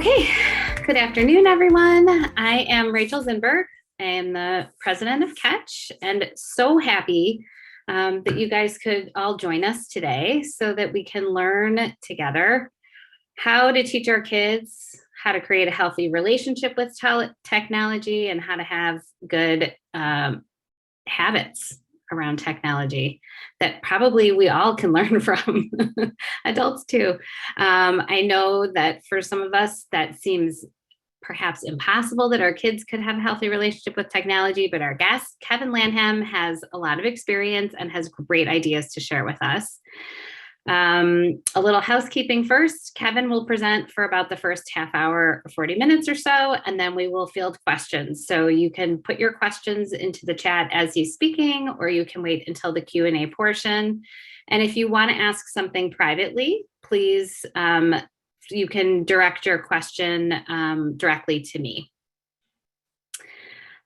Okay, good afternoon, everyone. I am Rachel Zinberg. I am the president of Catch, and so happy that you guys could all join us today so that we can learn together how to teach our kids how to create a healthy relationship with technology and how to have good habits around technology that probably we all can learn from, adults too. I know that for some of us that seems perhaps impossible that our kids could have a healthy relationship with technology, but our guest, Kevin Lanham, has a lot of experience and has great ideas to share with us. A little housekeeping first. Kevin will present for about the first half hour, 40 minutes or so, and then we will field questions. So you can put your questions into the chat as he's speaking, or you can wait until the Q&A portion. And if you want to ask something privately, please, you can direct your question directly to me.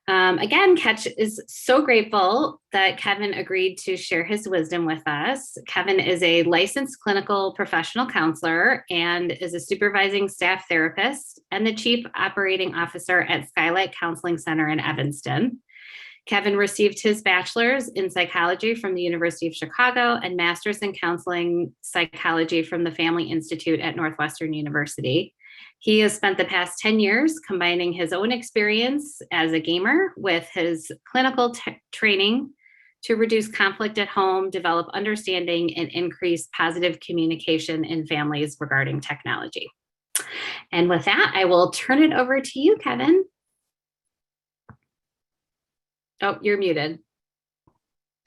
Again, Catch is so grateful that Kevin agreed to share his wisdom with us. Kevin is a licensed clinical professional counselor and is a supervising staff therapist and the chief operating officer at Skylight Counseling Center in Evanston. Kevin received his bachelor's in psychology from the University of Chicago and master's in counseling psychology from the Family Institute at Northwestern University. He has spent the past 10 years combining his own experience as a gamer with his clinical training to reduce conflict at home, develop understanding, and increase positive communication in families regarding technology. And with that, I will turn it over to you, Kevin. Oh, you're muted.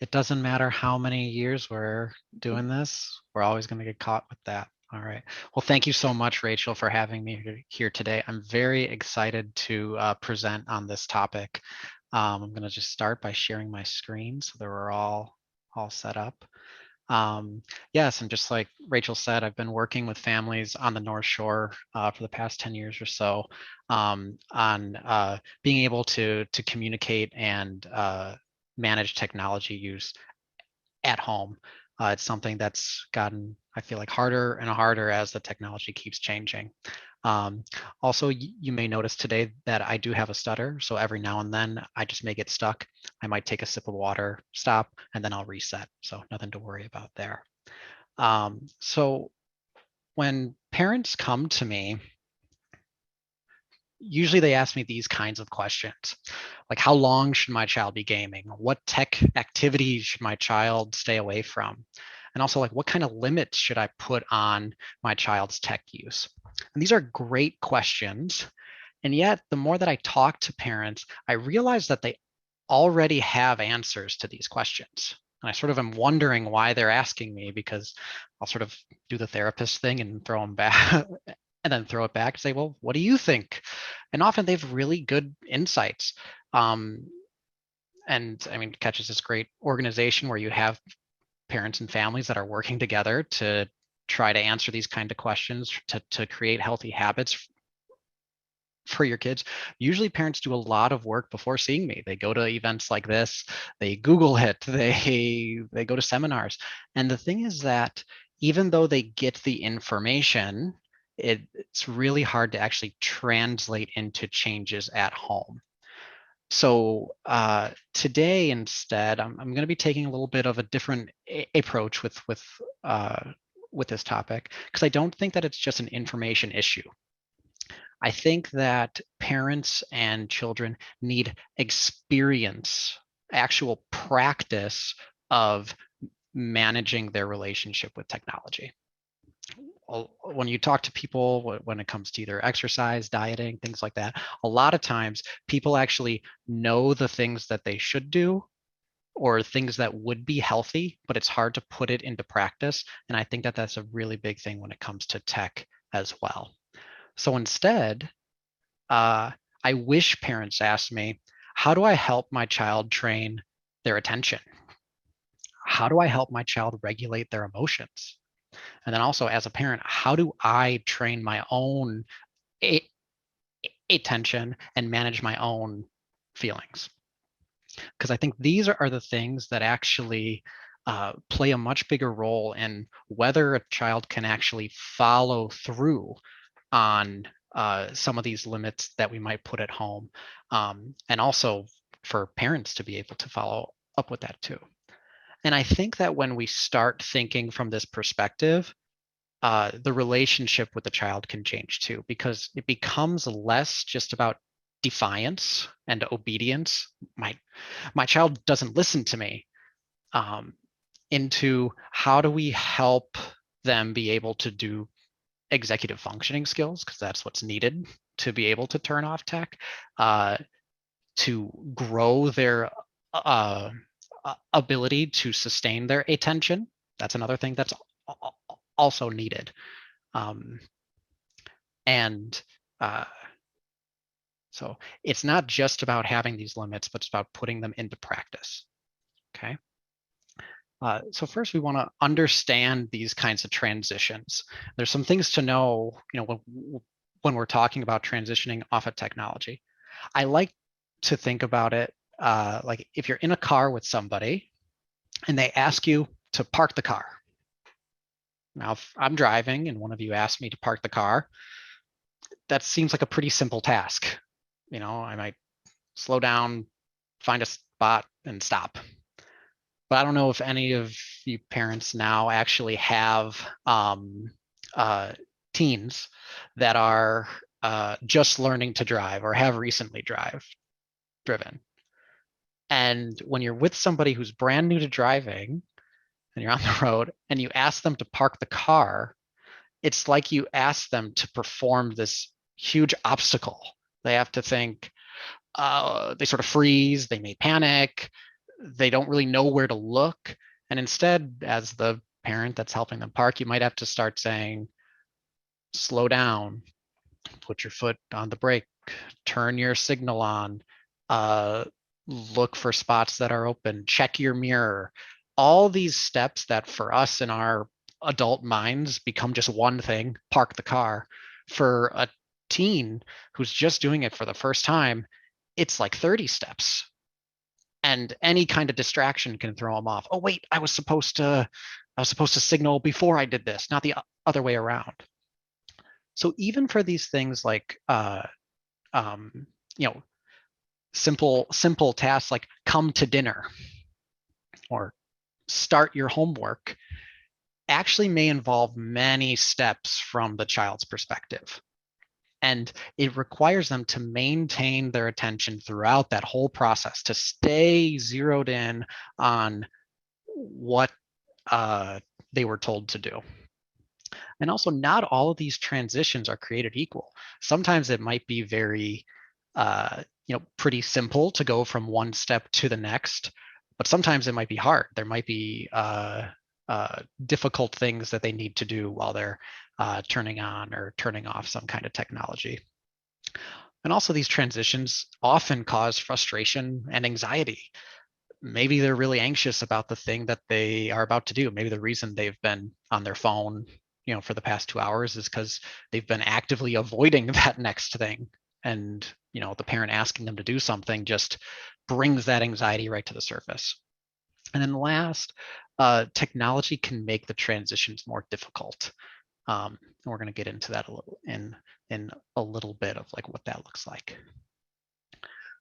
It doesn't matter how many years we're doing this, we're always going to get caught with that. All right. Well, thank you so much, Rachel, for having me here today. I'm very excited to present on this topic. I'm going to just start by sharing my screen so that we're all set up. Yes, and just like Rachel said, I've been working with families on the North Shore for the past 10 years or so on being able to communicate and manage technology use at home. It's something that's gotten, I feel like, harder and harder as the technology keeps changing. Also, you may notice today that I do have a stutter. So every now and then I just may get stuck. I might take a sip of water, stop, and then I'll reset. So nothing to worry about there. So when parents come to me, usually they ask me these kinds of questions, like how long should my child be gaming? What tech activities should my child stay away from? And also, like, what kind of limits should I put on my child's tech use? And these are great questions. And yet, the more that I talk to parents, I realize that they already have answers to these questions. And I sort of am wondering why they're asking me, because I'll sort of do the therapist thing and throw them back and then throw it back and say, well, what do you think? And often they have really good insights. And I mean, Catch is this great organization where you have parents and families that are working together to try to answer these kind of questions, to create healthy habits for your kids. Usually parents do a lot of work before seeing me. They go to events like this, they Google it, they go to seminars. And the thing is that even though they get the information, it's really hard to actually translate into changes at home. So today, instead, I'm going to be taking a little bit of a different approach with this topic, because I don't think that it's just an information issue. I think that parents and children need experience, actual practice of managing their relationship with technology. When you talk to people, when it comes to either exercise, dieting, things like that, a lot of times people actually know the things that they should do or things that would be healthy, but it's hard to put it into practice. And I think that that's a really big thing when it comes to tech as well. So instead, I wish parents asked me, how do I help my child train their attention? How do I help my child regulate their emotions? And then also, as a parent, how do I train my own attention and manage my own feelings? Because I think these are the things that actually play a much bigger role in whether a child can actually follow through on some of these limits that we might put at home, and also for parents to be able to follow up with that too. And I think that when we start thinking from this perspective, the relationship with the child can change too, because it becomes less just about defiance and obedience. My child doesn't listen to me. Into how do we help them be able to do executive functioning skills, because that's what's needed to be able to turn off tech, to grow their ability to sustain their attention. That's another thing that's also needed. And so it's not just about having these limits, but it's about putting them into practice. Okay. So first, we want to understand these kinds of transitions. There's some things to know, when we're talking about transitioning off of technology. I like to think about it like if you're in a car with somebody and they ask you to park the car. Now, if I'm driving and one of you asks me to park the car, that seems like a pretty simple task. I might slow down, find a spot, and stop. But I don't know if any of you parents now actually have teens that are just learning to drive or have recently driven. And when you're with somebody who's brand new to driving and you're on the road and you ask them to park the car, it's like you ask them to perform this huge obstacle. They have to think, they sort of freeze, they may panic, they don't really know where to look. And instead, as the parent that's helping them park, you might have to start saying, slow down, put your foot on the brake, turn your signal on, look for spots that are open, check your mirror. All these steps that for us in our adult minds become just one thing, park the car. For a teen who's just doing it for the first time, it's like 30 steps. And any kind of distraction can throw them off. Oh, wait, I was supposed to signal before I did this, not the other way around. So even for these things like simple tasks like come to dinner or start your homework actually may involve many steps from the child's perspective. And it requires them to maintain their attention throughout that whole process, to stay zeroed in on what they were told to do. And also, not all of these transitions are created equal. Sometimes it might be very, pretty simple to go from one step to the next, but sometimes it might be hard. There might be difficult things that they need to do while they're turning on or turning off some kind of technology. And also, these transitions often cause frustration and anxiety. Maybe they're really anxious about the thing that they are about to do. Maybe the reason they've been on their phone, for the past 2 hours is because they've been actively avoiding that next thing. And, the parent asking them to do something just brings that anxiety right to the surface. And then last, technology can make the transitions more difficult. And we're going to get into that a little in a little bit of like what that looks like.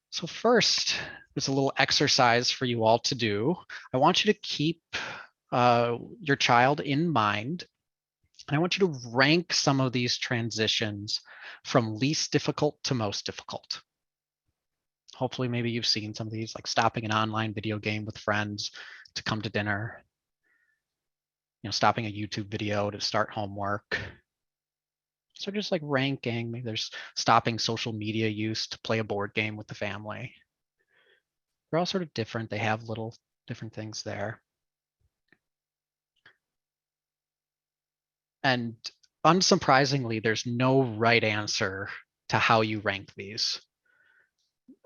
So first, there's a little exercise for you all to do. I want you to keep your child in mind. And I want you to rank some of these transitions from least difficult to most difficult. Hopefully, maybe you've seen some of these, like stopping an online video game with friends to come to dinner, stopping a YouTube video to start homework. So just like ranking, maybe there's stopping social media use to play a board game with the family. They're all sort of different. They have little different things there. And unsurprisingly, there's no right answer to how you rank these.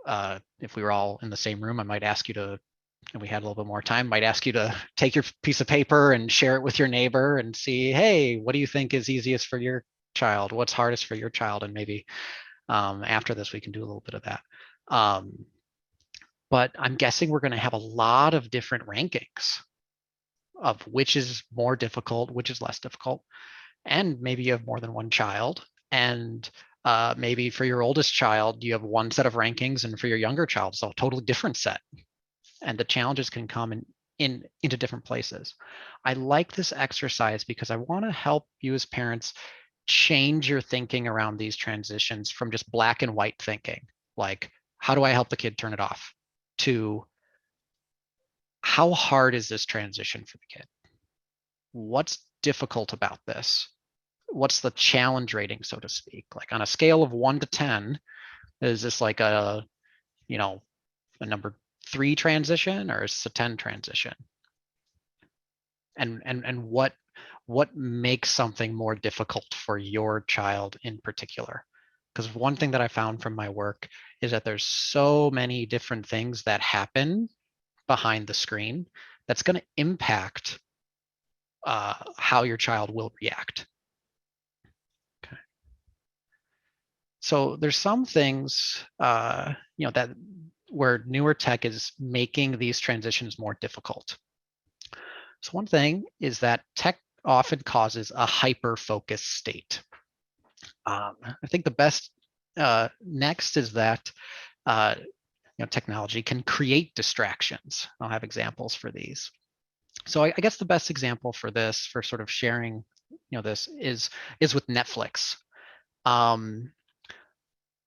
If we were all in the same room, I might ask you to, and we had a little bit more time, might ask you to take your piece of paper and share it with your neighbor and see, hey, what do you think is easiest for your child? What's hardest for your child? And maybe after this, we can do a little bit of that. But I'm guessing we're going to have a lot of different rankings of which is more difficult, which is less difficult. And maybe you have more than one child. And Maybe for your oldest child, you have one set of rankings, and for your younger child, it's a totally different set. And the challenges can come into different places. I like this exercise because I want to help you as parents change your thinking around these transitions from just black and white thinking, like, how do I help the kid turn it off, to how hard is this transition for the kid? What's difficult about this? What's the challenge rating, so to speak? Like on a scale of 1 to 10, is this like a, a number 3 transition, or is this a 10 transition? And what makes something more difficult for your child in particular? Because one thing that I found from my work is that there's so many different things that happen behind the screen that's going to impact how your child will react. Okay. So there's some things, that where newer tech is making these transitions more difficult. So one thing is that tech often causes a hyper-focused state. I think the best next is that technology can create distractions. I'll have examples for these. So I guess the best example for this, for sort of sharing, this is with Netflix.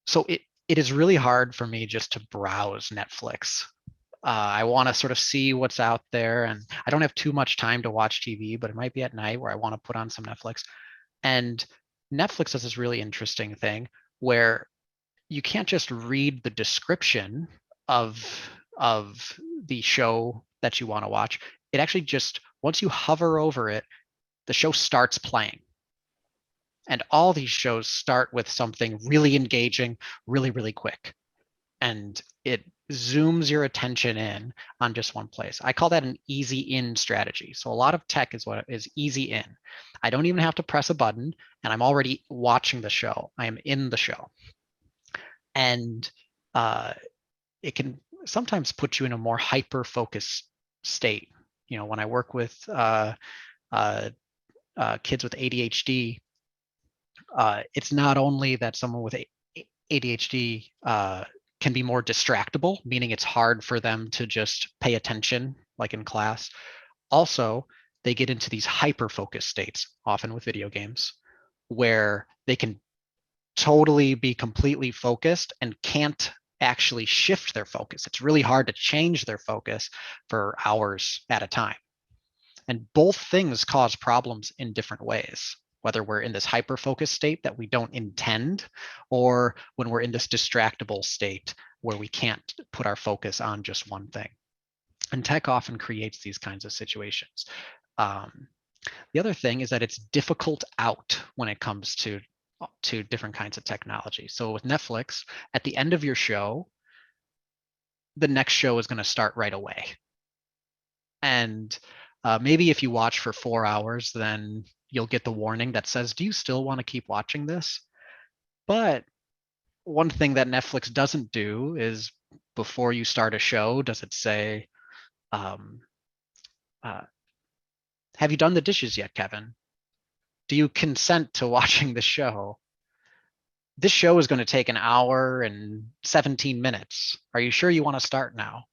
So it is really hard for me just to browse Netflix. I want to sort of see what's out there, and I don't have too much time to watch TV, but it might be at night where I want to put on some Netflix. And Netflix does this really interesting thing where you can't just read the description of the show that you want to watch. It actually just, once you hover over it, the show starts playing. And all these shows start with something really engaging, really, really quick. And it zooms your attention in on just one place. I call that an easy in strategy. So a lot of tech is what is easy in. I don't even have to press a button, and I'm already watching the show. I am in the show. And it can sometimes put you in a more hyper-focused state. When I work with kids with ADHD, it's not only that someone with ADHD can be more distractible, meaning it's hard for them to just pay attention like in class. Also, they get into these hyper-focused states, often with video games, where they can totally be completely focused and can't actually shift their focus. It's really hard to change their focus for hours at a time. And both things cause problems in different ways, whether we're in this hyper-focused state that we don't intend, or when we're in this distractible state where we can't put our focus on just one thing. And tech often creates these kinds of situations. The other thing is that it's difficult out when it comes to different kinds of technology. So with Netflix, at the end of your show, the next show is going to start right away. And maybe if you watch for 4 hours, then you'll get the warning that says, do you still want to keep watching this? But one thing that Netflix doesn't do is, before you start a show, does it say, have you done the dishes yet, Kevin? Do you consent to watching the show? This show is going to take an hour and 17 minutes. Are you sure you want to start now?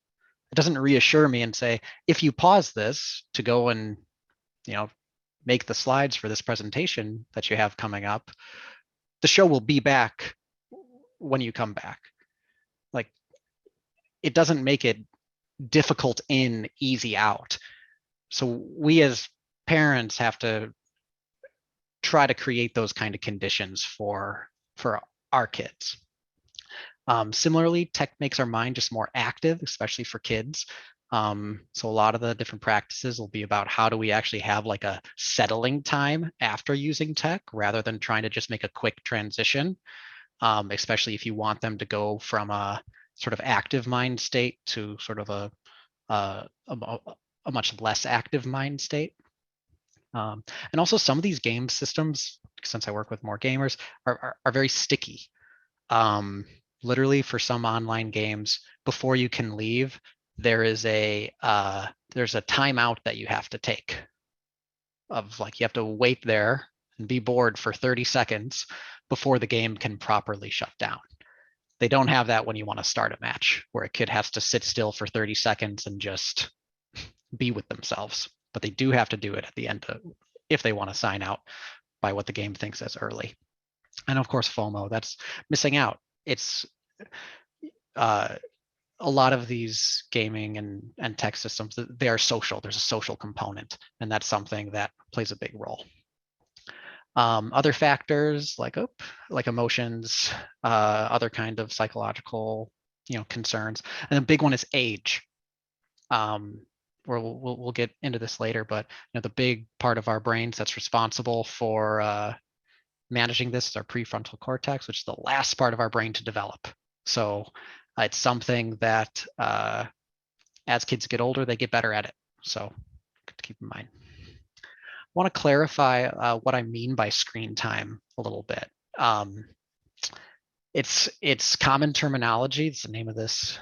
It doesn't reassure me and say, if you pause this to go and, make the slides for this presentation that you have coming up, the show will be back when you come back. Like, it doesn't make it difficult in, easy out. So we as parents have to try to create those kind of conditions for our kids. Similarly, tech makes our mind just more active, especially for kids. So a lot of the different practices will be about how do we actually have like a settling time after using tech, rather than trying to just make a quick transition, especially if you want them to go from a sort of active mind state to sort of a much less active mind state. And also some of these game systems, since I work with more gamers, are very sticky. Literally, for some online games, before you can leave, there's a timeout that you have to take. Of like, you have to wait there and be bored for 30 seconds before the game can properly shut down. They don't have that when you want to start a match where a kid has to sit still for 30 seconds and just be with themselves. But they do have to do it at the end if they want to sign out by what the game thinks as early. And of course, FOMO, that's missing out. It's a lot of these gaming and tech systems, they are social. There's a social component, and that's something that plays a big role. Other factors like emotions, other kind of psychological, concerns, and the big one is age. We'll get into this later, but the big part of our brains that's responsible for managing this is our prefrontal cortex, which is the last part of our brain to develop. So it's something that as kids get older, they get better at it. So good to keep in mind. I want to clarify what I mean by screen time a little bit. It's common terminology. It's the name of this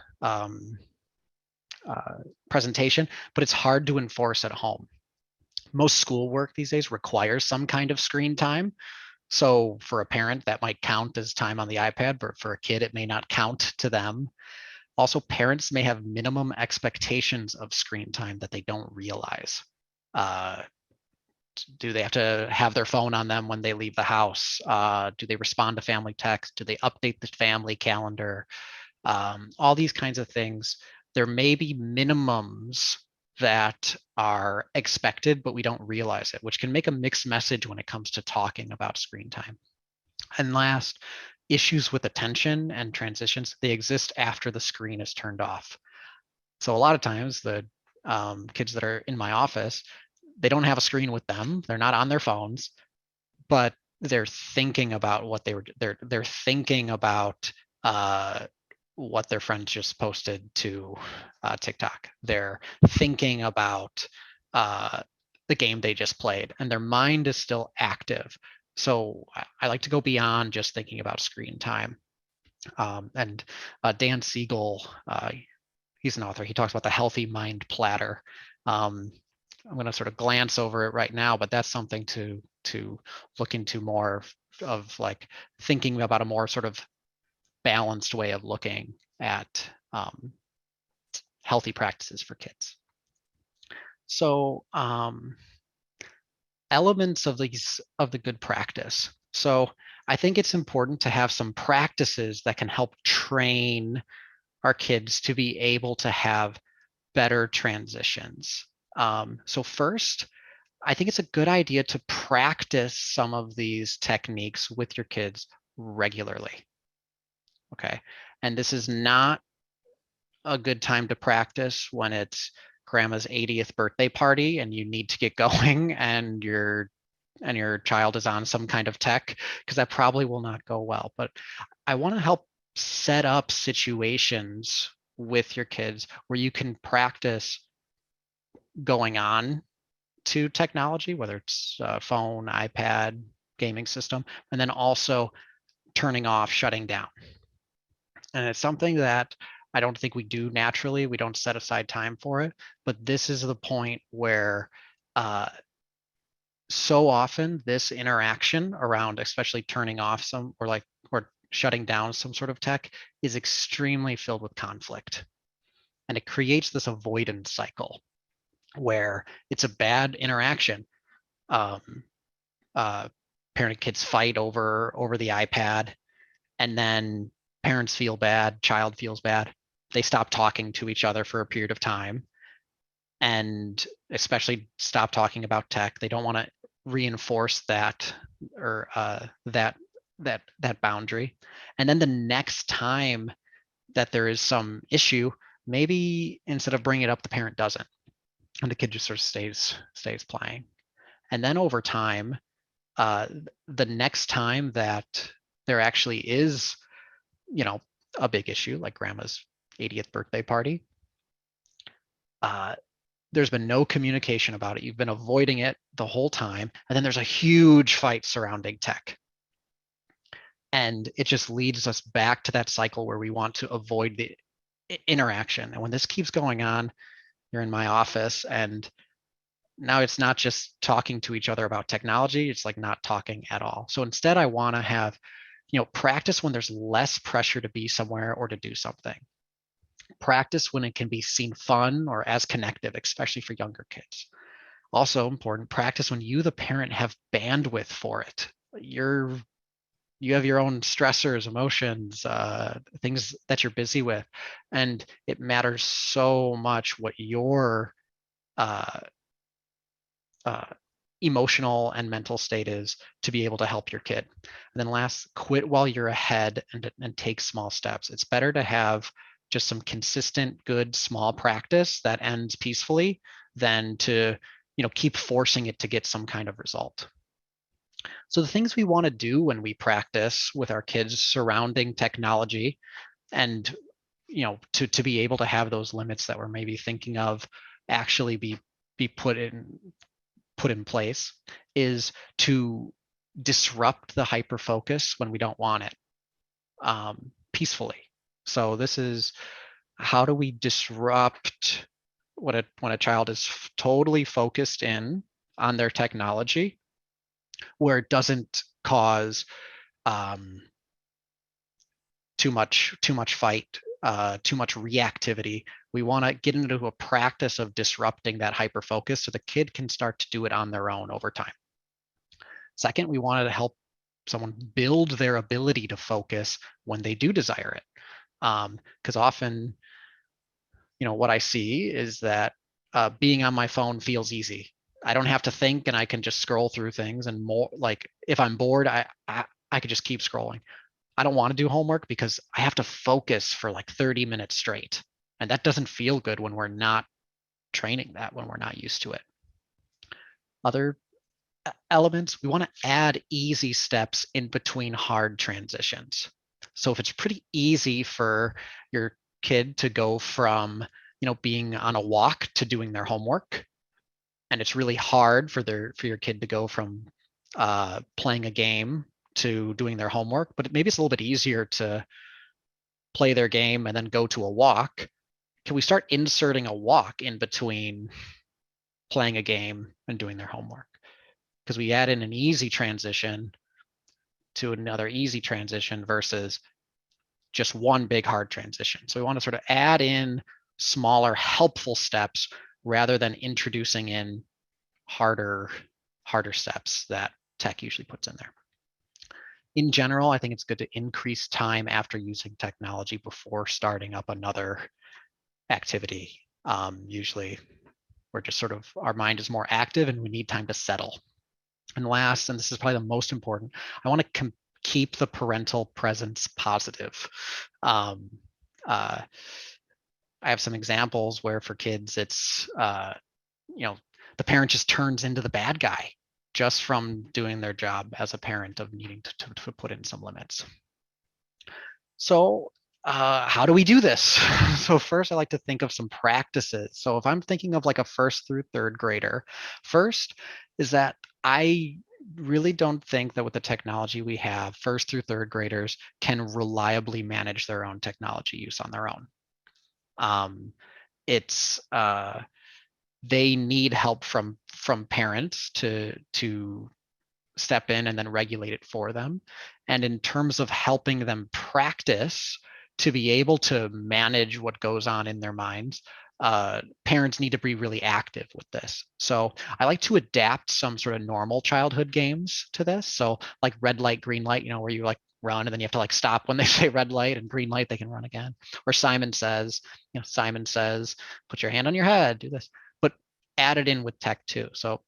presentation, but it's hard to enforce at home. Most schoolwork these days requires some kind of screen time. So for a parent, that might count as time on the iPad, but for a kid, it may not count to them. Also, parents may have minimum expectations of screen time that they don't realize. Do they have to have their phone on them when they leave the house? Do they respond to family text? Do they update the family calendar? All these kinds of things. There may be minimums that are expected, but we don't realize it, which can make a mixed message when it comes to talking about screen time. And last, issues with attention and transitions, they exist after the screen is turned off. So a lot of times the kids that are in my office, they don't have a screen with them. They're not on their phones, but they're thinking about what they're thinking about what their friends just posted to TikTok. They're thinking about the game they just played, and their mind is still active. So I like to go beyond just thinking about screen time. And Dan Siegel, he's an author. He talks about the healthy mind platter. I'm going to sort of glance over it right now, but that's something to look into more of like thinking about a more sort of balanced way of looking at healthy practices for kids. So elements of the good practice. So I think it's important to have some practices that can help train our kids to be able to have better transitions. So first, I think it's a good idea to practice some of these techniques with your kids regularly. Okay. And this is not a good time to practice when it's grandma's 80th birthday party and you need to get going and your child is on some kind of tech, because that probably will not go well. But I want to help set up situations with your kids where you can practice going on to technology, whether it's phone, iPad, gaming system, and then also turning off, shutting down. And it's something that I don't think we do naturally. We don't set aside time for it. But this is the point where so often this interaction around especially turning off some or shutting down some sort of tech is extremely filled with conflict. And it creates this avoidance cycle where it's a bad interaction. Parent and kids fight over the iPad, and then parents feel bad, child feels bad. They stop talking to each other for a period of time, and especially stop talking about tech. They don't want to reinforce that or that boundary. And then the next time that there is some issue, maybe instead of bringing it up, the parent doesn't, and the kid just sort of stays playing. And then over time, the next time that there actually is, a big issue like grandma's 80th birthday party, there's been no communication about it. You've been avoiding it the whole time. And then there's a huge fight surrounding tech. And it just leads us back to that cycle where we want to avoid the interaction. And when this keeps going on, you're in my office and now it's not just talking to each other about technology, it's like not talking at all. So instead, I want to have, practice when there's less pressure to be somewhere or to do something. Practice when it can be seen fun or as connective, especially for younger kids. Also important, practice when you, the parent, have bandwidth for it. You have your own stressors, emotions, things that you're busy with, and it matters so much what your uh, uh, emotional and mental state is to be able to help your kid. And then last, quit while you're ahead and take small steps. It's better to have just some consistent, good, small practice that ends peacefully than to, keep forcing it to get some kind of result. So the things we want to do when we practice with our kids surrounding technology and, to be able to have those limits that we're maybe thinking of actually be put in place is to disrupt the hyper focus when we don't want it, peacefully. So this is, how do we disrupt when a child is totally focused in on their technology, where it doesn't cause too much fight, too much reactivity. We want to get into a practice of disrupting that hyper focus so the kid can start to do it on their own over time. Second, we wanted to help someone build their ability to focus when they do desire it. Because often, what I see is that being on my phone feels easy. I don't have to think and I can just scroll through things, and more like if I'm bored, I could just keep scrolling. I don't want to do homework because I have to focus for like 30 minutes straight. And that doesn't feel good when we're not training that, when we're not used to it. Other elements, we want to add easy steps in between hard transitions. So if it's pretty easy for your kid to go from, being on a walk to doing their homework, and it's really hard for your kid to go from playing a game to doing their homework, but maybe it's a little bit easier to play their game and then go to a walk. Can we start inserting a walk in between playing a game and doing their homework? Because we add in an easy transition to another easy transition versus just one big hard transition. So we want to sort of add in smaller helpful steps rather than introducing in harder steps that tech usually puts in there. In general, I think it's good to increase time after using technology before starting up another activity. Usually we're just sort of, our mind is more active and we need time to settle. And last, and this is probably the most important, I want to keep the parental presence positive. I have some examples where for kids, it's, the parent just turns into the bad guy just from doing their job as a parent of needing to put in some limits. So how do we do this? So first, I like to think of some practices. So if I'm thinking of like a first through third grader, first is that I really don't think that with the technology we have, first through third graders can reliably manage their own technology use on their own. They need help from parents to step in and then regulate it for them. And in terms of helping them practice to be able to manage what goes on in their minds, parents need to be really active with this. So I like to adapt some sort of normal childhood games to this. So like red light, green light, where you like run and then you have to like stop when they say red light, and green light, they can run again. Or Simon says, put your hand on your head, do this, but add it in with tech too. So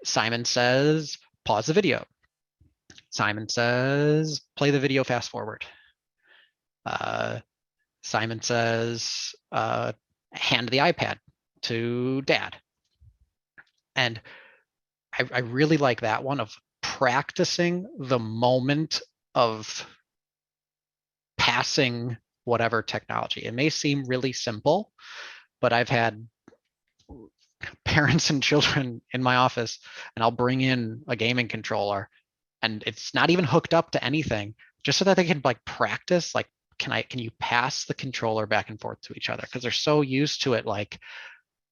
Simon says, pause the video. Simon says, play the video fast forward. Simon says, hand the iPad to dad. And I really like that one of practicing the moment of passing whatever technology. It may seem really simple, but I've had parents and children in my office, and I'll bring in a gaming controller and it's not even hooked up to anything, just so that they can like practice, like, can you pass the controller back and forth to each other? Because they're so used to it. Like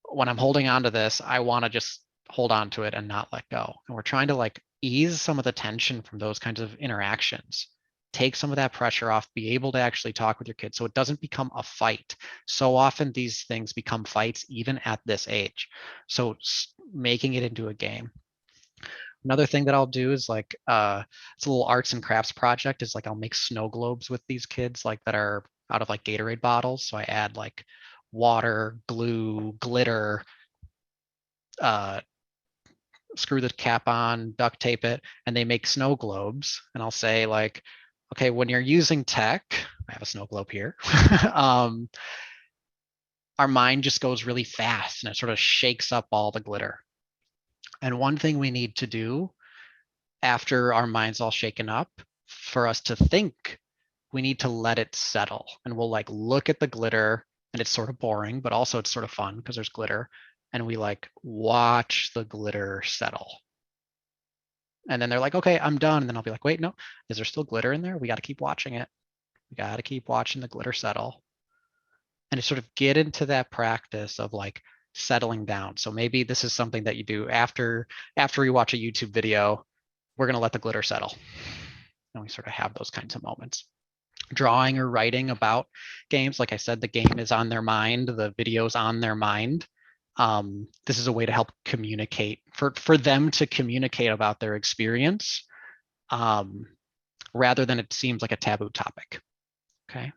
when I'm holding on to this, I want to just hold on to it and not let go. And we're trying to like ease some of the tension from those kinds of interactions, take some of that pressure off, be able to actually talk with your kids so it doesn't become a fight. So often these things become fights even at this age. So making it into a game. Another thing that I'll do is like it's a little arts and crafts project, is like I'll make snow globes with these kids, like that are out of like Gatorade bottles. So I add like water, glue, glitter, uh, screw the cap on, duct tape it, and they make snow globes. And I'll say like, okay, when you're using tech, I have a snow globe here. Our mind just goes really fast and it sort of shakes up all the glitter. And one thing we need to do after our mind's all shaken up, for us to think, we need to let it settle. And we'll like look at the glitter, and it's sort of boring, but also it's sort of fun because there's glitter. And we like watch the glitter settle. And then they're like, okay, I'm done. And then I'll be like, wait, no, is there still glitter in there? We got to keep watching it. We got to keep watching the glitter settle. And to sort of get into that practice of like settling down. So maybe this is something that you do after you watch a YouTube video. We're going to let the glitter settle. And we sort of have those kinds of moments. Drawing or writing about games, like I said, the game is on their mind, the video's on their mind. This is a way to help communicate, for them to communicate about their experience, rather than it seems like a taboo topic. Okay.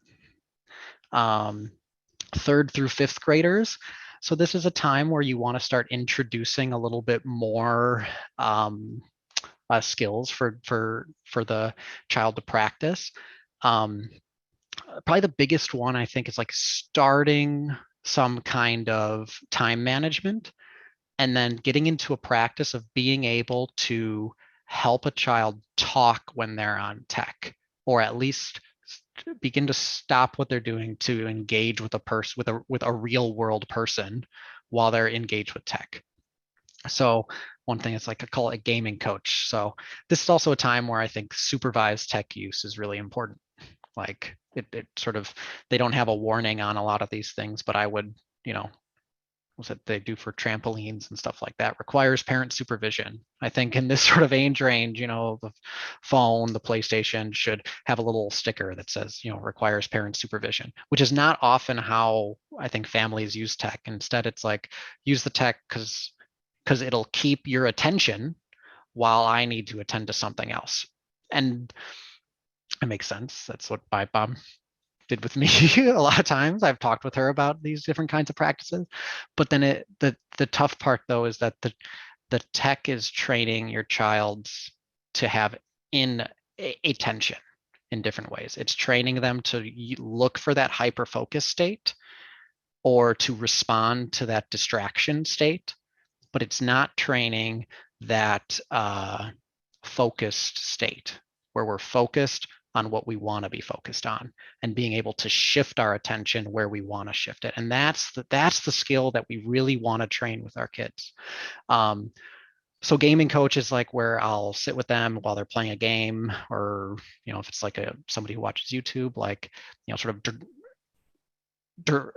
Third through fifth graders. So this is a time where you want to start introducing a little bit more skills for the child to practice. Probably the biggest one, I think, is like starting some kind of time management, and then getting into a practice of being able to help a child talk when they're on tech, or at least begin to stop what they're doing to engage with a person, with a real world person, while they're engaged with tech. So one thing is like I call it a gaming coach. So this is also a time where I think supervised tech use is really important. Like it sort of, they don't have a warning on a lot of these things, but I would, what they do for trampolines and stuff like that requires parent supervision. I think in this sort of age range, the phone, the PlayStation should have a little sticker that says, requires parent supervision, which is not often how I think families use tech. Instead, it's like, use the tech because it'll keep your attention while I need to attend to something else. And it makes sense. That's what my mom did with me a lot of times. I've talked with her about these different kinds of practices. But then the tough part though is that the tech is training your child to have attention in different ways. It's training them to look for that hyper focus state, or to respond to that distraction state, but it's not training that focused state where we're focused on what we want to be focused on, and being able to shift our attention where we want to shift it. And that's the skill that we really want to train with our kids. So gaming coach is like where I'll sit with them while they're playing a game, or if it's like somebody who watches YouTube, like sort of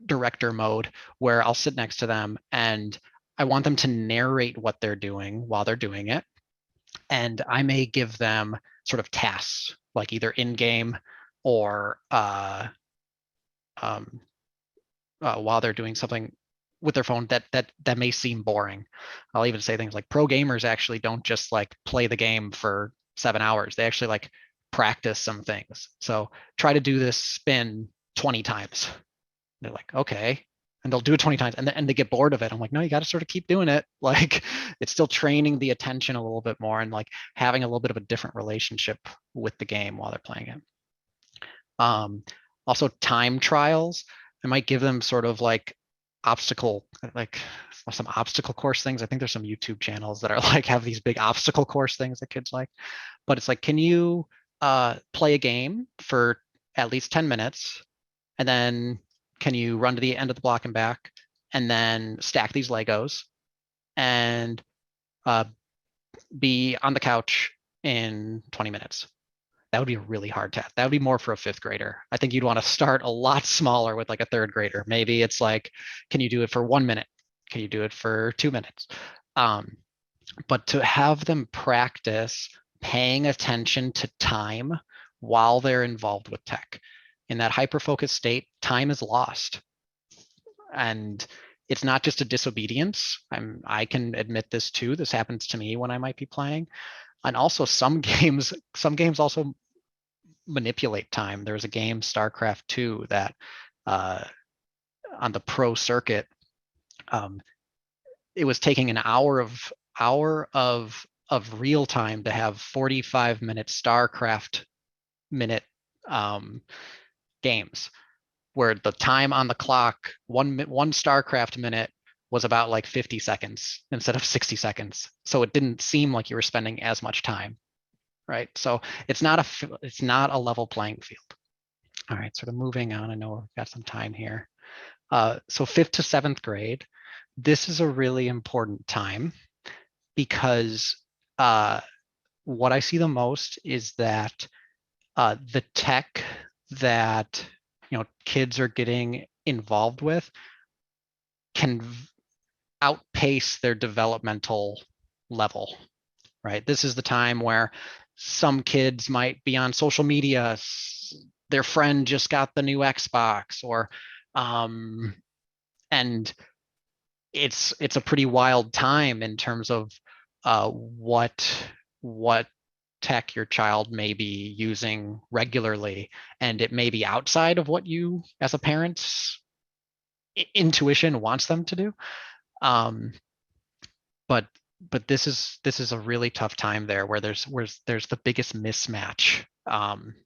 director mode, where I'll sit next to them and I want them to narrate what they're doing while they're doing it. And I may give them sort of tasks, like either in game or while they're doing something with their phone that may seem boring. I'll even say things like, pro gamers actually don't just like play the game for 7 hours. They actually like practice some things. So try to do this spin 20 times. They're like, okay. And they'll do it 20 times and they get bored of it. I'm like, no, you got to sort of keep doing it. Like, it's still training the attention a little bit more, and like having a little bit of a different relationship with the game while they're playing it. Also time trials. I might give them sort of like some obstacle course things. I think there's some YouTube channels that are like have these big obstacle course things that kids like, but it's like, can you play a game for at least 10 minutes, and then can you run to the end of the block and back, and then stack these Legos and be on the couch in 20 minutes? That would be a really hard task. That would be more for a fifth grader. I think you'd want to start a lot smaller with like a third grader. Maybe it's like, can you do it for 1 minute? Can you do it for 2 minutes? But to have them practice paying attention to time while they're involved with tech. In that hyper-focused state, time is lost. And it's not just a disobedience. I can admit this too. This happens to me when I might be playing. And also some games also manipulate time. There's a game, StarCraft 2, that on the pro circuit, it was taking an hour of real time to have 45-minute StarCraft minute games, where the time on the clock, one StarCraft minute was about like 50 seconds instead of 60 seconds. So it didn't seem like you were spending as much time, right? So it's not a level playing field. All right, sort of moving on. I know we've got some time here. So 5th to 7th grade, this is a really important time because what I see the most is that the tech that kids are getting involved with can outpace their developmental level, right? This is the time where some kids might be on social media, their friend just got the new Xbox, or and it's a pretty wild time in terms of what tech your child may be using regularly, and it may be outside of what you as a parent's intuition wants them to do. But this is a really tough time there where there's the biggest mismatch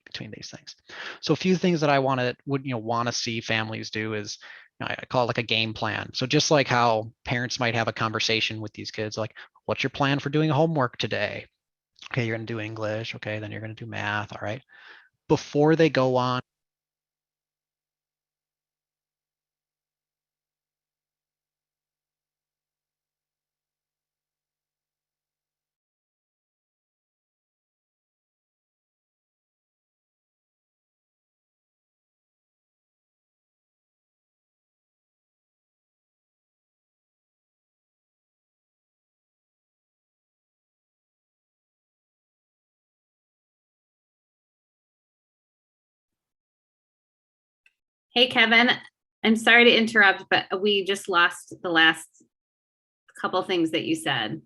between these things. So a few things that I want to see families do is, I call it like a game plan. So just like how parents might have a conversation with these kids, like, what's your plan for doing homework today? Okay, you're going to do English. Okay, then you're going to do math. All right. Before they go on. Hey, Kevin, I'm sorry to interrupt, but we just lost the last couple things that you said.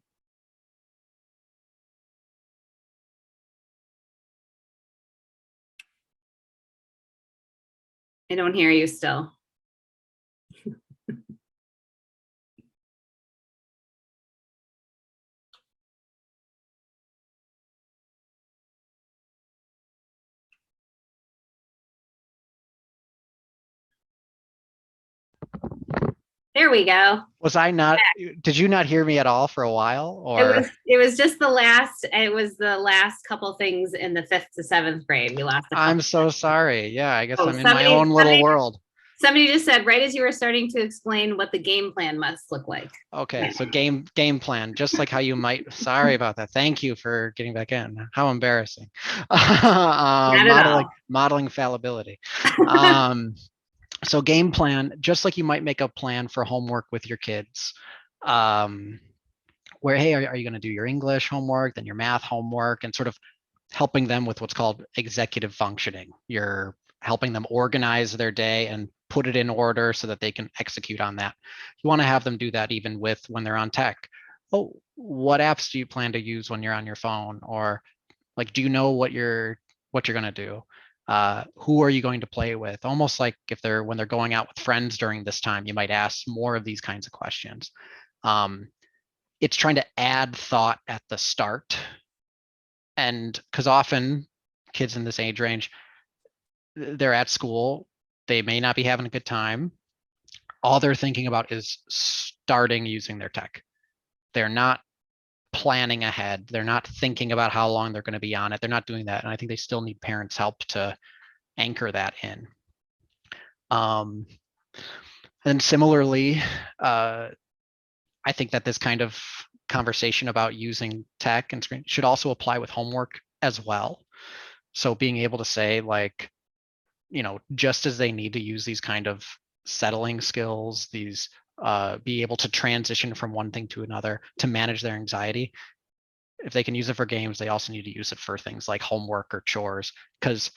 I don't hear you still. There we go. Was I not? Did you not hear me at all for a while? Or it was just the last couple things in the 5th to 7th grade. We lost. I'm so sorry. Yeah, I guess Oh, I'm in my own little world. Somebody just said right as you were starting to explain what the game plan must look like. Okay, so game plan, just like how you might. Sorry about that. Thank you for getting back in. How embarrassing. Modeling fallibility. So game plan, just like you might make a plan for homework with your kids, where, hey, are you going to do your English homework, then your math homework, and sort of helping them with what's called executive functioning. You're helping them organize their day and put it in order so that they can execute on that. You want to have them do that even when they're on tech. Oh, what apps do you plan to use when you're on your phone? Or like, do you know what you're going to do? Who are you going to play with? Almost like when they're going out with friends during this time, you might ask more of these kinds of questions. It's trying to add thought at the start. And because often kids in this age range, they're at school, they may not be having a good time. All they're thinking about is starting using their tech. They're not planning ahead. They're not thinking about how long they're going to be on it. They're not doing that. And I think they still need parents' help to anchor that in. And similarly, I think that this kind of conversation about using tech and screen should also apply with homework as well. So being able to say, like, just as they need to use these kind of settling skills, these be able to transition from one thing to another to manage their anxiety. If they can use it for games, they also need to use it for things like homework or chores, because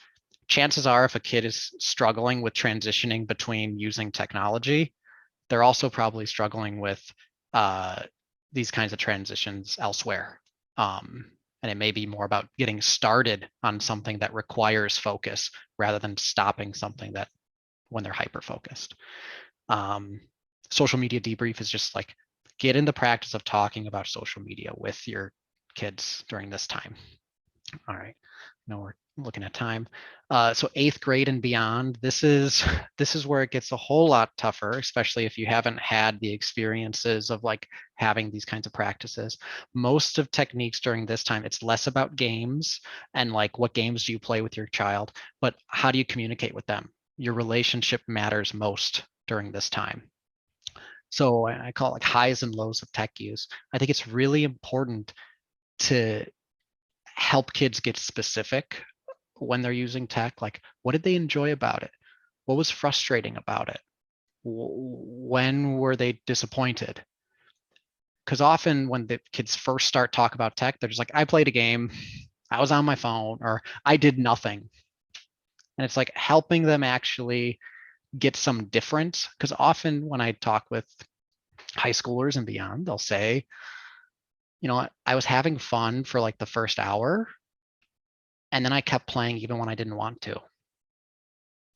chances are if a kid is struggling with transitioning between using technology, they're also probably struggling with these kinds of transitions elsewhere. And it may be more about getting started on something that requires focus rather than stopping something that when they're hyper focused. Social media debrief is just like get in the practice of talking about social media with your kids during this time. All right, now we're looking at time. So 8th grade and beyond, this is where it gets a whole lot tougher, especially if you haven't had the experiences of like having these kinds of practices. Most of techniques during this time, it's less about games and like what games do you play with your child, but how do you communicate with them? Your relationship matters most during this time. So I call it like highs and lows of tech use. I think it's really important to help kids get specific when they're using tech. Like, what did they enjoy about it? What was frustrating about it? When were they disappointed? Because often when the kids first start talk about tech, they're just like, I played a game, I was on my phone, or I did nothing. And it's like helping them actually get some difference. Because often when I talk with high schoolers and beyond, they'll say, you know, I was having fun for like the first hour, and then I kept playing even when I didn't want to.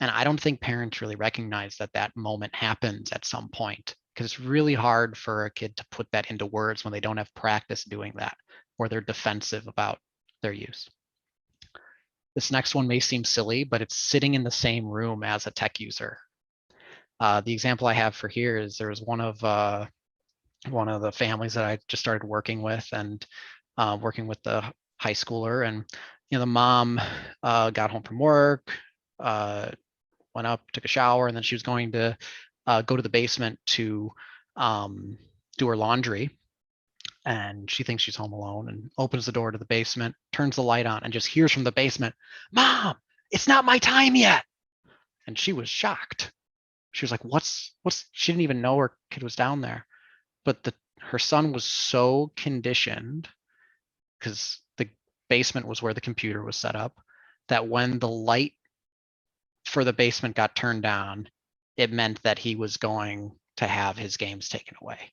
And I don't think parents really recognize that that moment happens at some point, because it's really hard for a kid to put that into words when they don't have practice doing that, or they're defensive about their use. This next one may seem silly, but it's sitting in the same room as a tech user. The example I have for here is there was one of the families that I just started working with, and working with the high schooler, and the mom got home from work, went up, took a shower, and then she was going to go to the basement to do her laundry. And she thinks she's home alone and opens the door to the basement, turns the light on, and just hears from the basement, "Mom, it's not my time yet." And she was shocked. She was like, "What's?" She didn't even know her kid was down there. But her son was so conditioned, because the basement was where the computer was set up, that when the light for the basement got turned on, it meant that he was going to have his games taken away.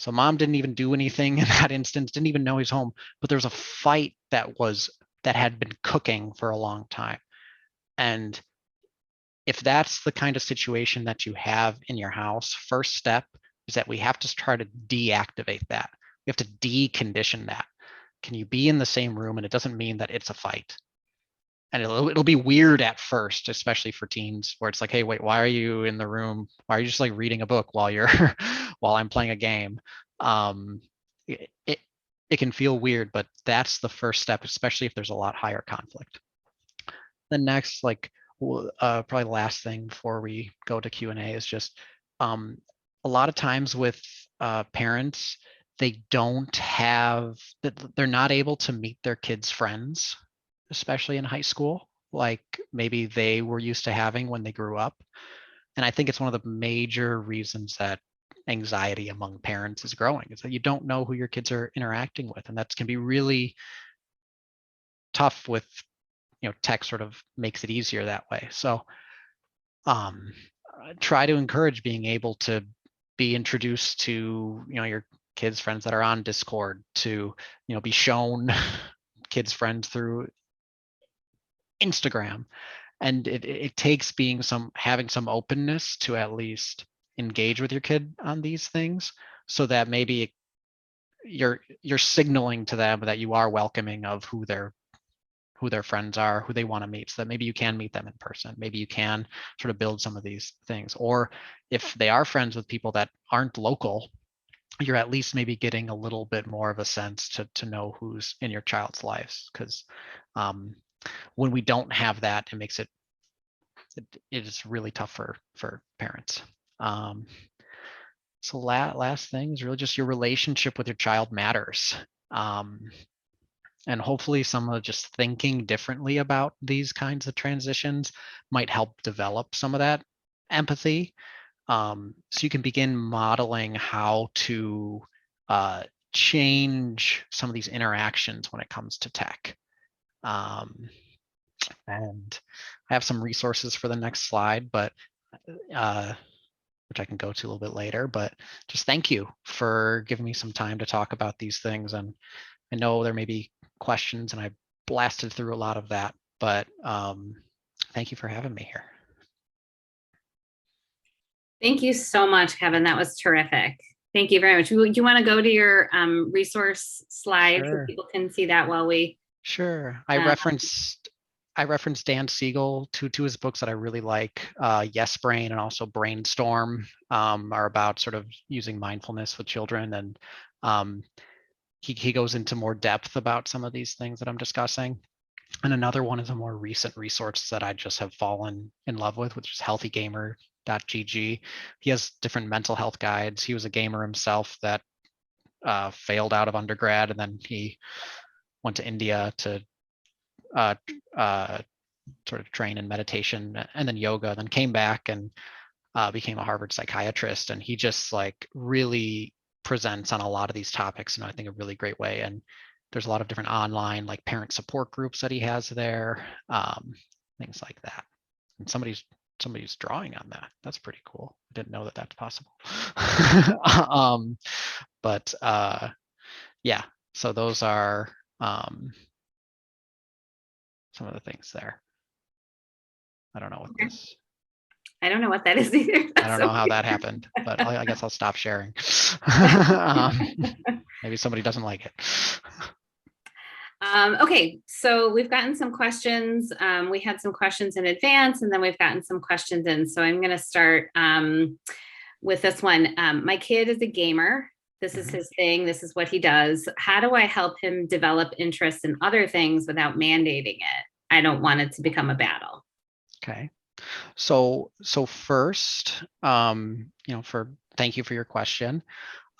So mom didn't even do anything in that instance, didn't even know he's home, but there was a fight that had been cooking for a long time. And if that's the kind of situation that you have in your house, first step is that we have to try to deactivate that. We have to decondition that. Can you be in the same room? And it doesn't mean that it's a fight. And it'll be weird at first, especially for teens, where it's like, hey, wait, why are you in the room? Why are you just like reading a book while you're while I'm playing a game? It, it can feel weird, but that's the first step, especially if there's a lot higher conflict. The next, like, probably last thing before we go to Q&A is just a lot of times with parents, they're not able to meet their kids' friends, especially in high school, like maybe they were used to having when they grew up. And I think it's one of the major reasons that anxiety among parents is growing, is that you don't know who your kids are interacting with. And that can be really tough with, tech sort of makes it easier that way. So try to encourage being able to be introduced to, your kids' friends that are on Discord, to, be shown kids' friends through Instagram. And it takes having some openness to at least engage with your kid on these things, so that maybe you're signaling to them that you are welcoming of who their friends are, who they want to meet, so that maybe you can meet them in person. Maybe you can sort of build some of these things. Or if they are friends with people that aren't local, you're at least maybe getting a little bit more of a sense to know who's in your child's lives. Because when we don't have that, it makes it is really tough for parents. So last thing is really just your relationship with your child matters. And hopefully some of just thinking differently about these kinds of transitions might help develop some of that empathy. So you can begin modeling how to change some of these interactions when it comes to tech. And I have some resources for the next slide, but which I can go to a little bit later. But just thank you for giving me some time to talk about these things. And I know there may be questions, and I blasted through a lot of that, but thank you for having me here. Thank you so much, Kevin. That was terrific. Thank you very much. You want to go to your resource slide so Sure. people can see that while we. Sure. I referenced Dan Siegel, two his books that I really like. Yes Brain and also Brainstorm are about sort of using mindfulness with children, and he goes into more depth about some of these things that I'm discussing. And another one is a more recent resource that I just have fallen in love with, which is healthygamer.gg. He has different mental health guides. He was a gamer himself that failed out of undergrad, and then he went to India to sort of train in meditation and then yoga, then came back and became a Harvard psychiatrist. And he just like really presents on a lot of these topics in, I think, a really great way. And there's a lot of different online like parent support groups that he has there, things like that. And somebody's drawing on that. That's pretty cool. I didn't know that that's possible. But yeah, so those are some of the things there. I don't know what this. I don't know what that is either. I don't know how that happened, but I guess I'll stop sharing. Maybe somebody doesn't like it. Okay, so we've gotten some questions. We had some questions in advance, and then we've gotten some questions in. So I'm going to start with this one. My kid is a gamer. This is his thing. This is what he does. How do I help him develop interest in other things without mandating it? I don't want it to become a battle. Okay. So first, thank you for your question.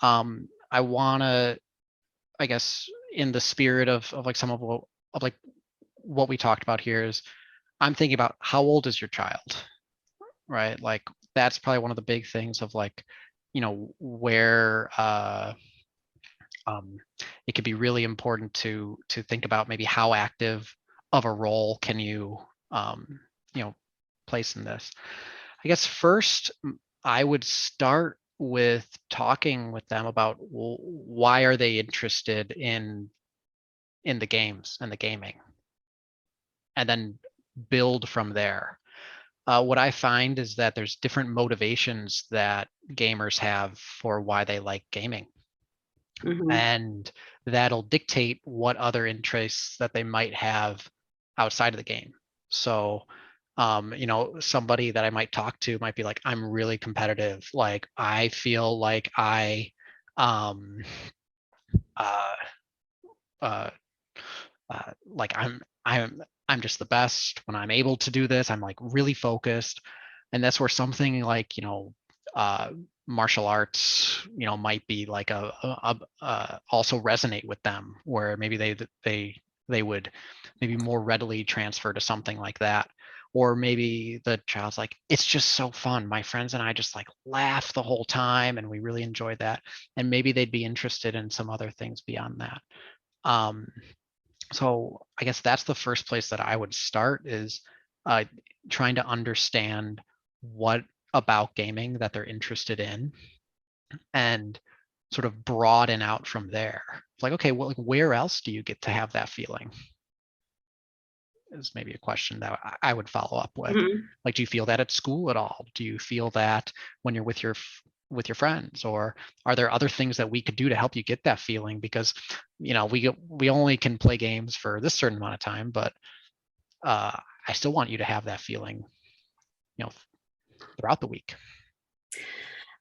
I want to, I guess, in the spirit of like some of what we talked about here, is I'm thinking about how old is your child, right? Like that's probably one of the big things of like, where it could be really important to think about maybe how active of a role can you place in this. I guess first I would start with talking with them about why are they interested in the games and the gaming, and then build from there. What I find is that there's different motivations that gamers have for why they like gaming. And that'll dictate what other interests that they might have outside of the game. So, somebody that I might talk to might be like, I'm really competitive. Like, I feel like like I'm just the best when I'm able to do this. I'm like really focused. And that's where something like, martial arts, might be like also resonate with them, where maybe they would maybe more readily transfer to something like that. Or maybe the child's like, it's just so fun. My friends and I just like laugh the whole time and we really enjoyed that. And maybe they'd be interested in some other things beyond that. So I guess that's the first place that I would start, is trying to understand what about gaming that they're interested in, and sort of broaden out from there. It's like, okay, well, like, where else do you get to have that feeling? Is maybe a question that I would follow up with. Like, do you feel that at school at all? Do you feel that when you're with your friends? Or are there other things that we could do to help you get that feeling? Because we only can play games for this certain amount of time, but I still want you to have that feeling throughout the week.